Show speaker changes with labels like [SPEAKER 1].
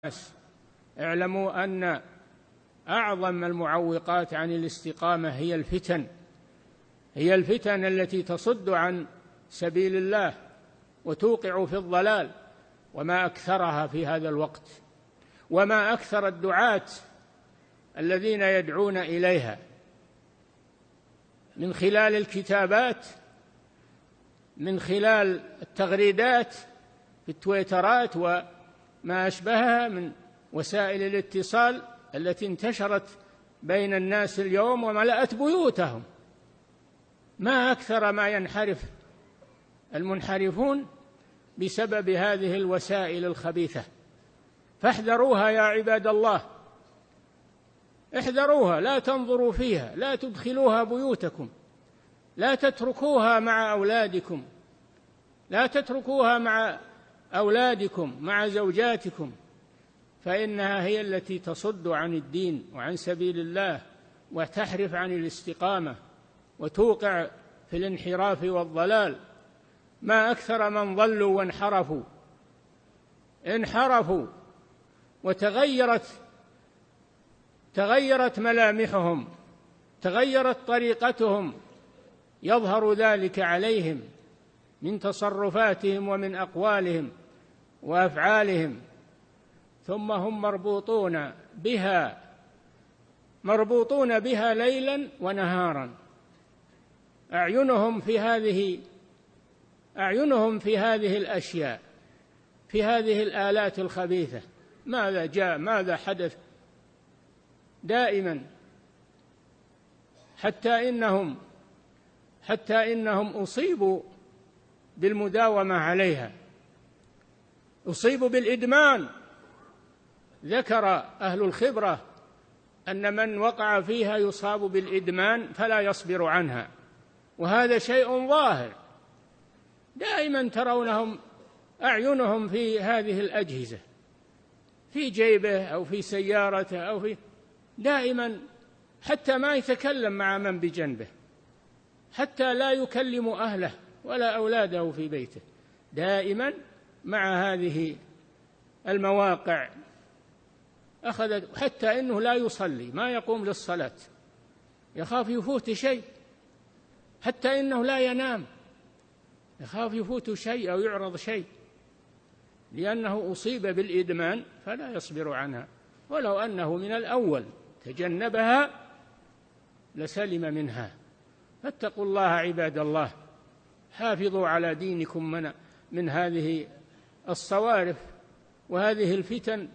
[SPEAKER 1] الناس. اعلموا أن أعظم المعوقات عن الاستقامة هي الفتن التي تصد عن سبيل الله وتوقع في الضلال، وما أكثرها في هذا الوقت، وما أكثر الدعاة الذين يدعون إليها من خلال الكتابات، من خلال التغريدات في التويترات وما أشبهها من وسائل الاتصال التي انتشرت بين الناس اليوم وملأت بيوتهم. ما أكثر ما ينحرف المنحرفون بسبب هذه الوسائل الخبيثة، فاحذروها يا عباد الله، احذروها، لا تنظروا فيها، لا تدخلوها بيوتكم، لا تتركوها مع أولادكم، لا تتركوها مع أولادكم مع زوجاتكم، فإنها هي التي تصد عن الدين وعن سبيل الله وتحرف عن الاستقامة وتوقع في الانحراف والضلال. ما أكثر من ضلوا وانحرفوا تغيرت ملامحهم، تغيرت طريقتهم، يظهر ذلك عليهم من تصرفاتهم ومن أقوالهم وأفعالهم، ثم هم مربوطون بها ليلا ونهارا. أعينهم في هذه الأشياء، في هذه الآلات الخبيثة. ماذا جاء؟ ماذا حدث؟ دائما حتى إنهم أصيبوا بالمداومة عليها، أصيبوا بالإدمان. ذكر أهل الخبرة أن من وقع فيها يصاب بالإدمان فلا يصبر عنها، وهذا شيء ظاهر. دائما ترونهم أعينهم في هذه الأجهزة، في جيبه أو في سيارته أو في دائما، حتى ما يتكلم مع من بجنبه، حتى لا يكلم أهله ولا أولاده في بيته، دائما مع هذه المواقع. أخذت حتى إنه لا يصلي، ما يقوم للصلاة، يخاف يفوت شيء، حتى إنه لا ينام، يخاف يفوت شيء أو يعرض شيء، لأنه أصيب بالإدمان فلا يصبر عنها. ولو أنه من الأول تجنبها لسلم منها. فاتقوا الله عباد الله، حافظوا على دينكم من هذه الصوارف وهذه الفتن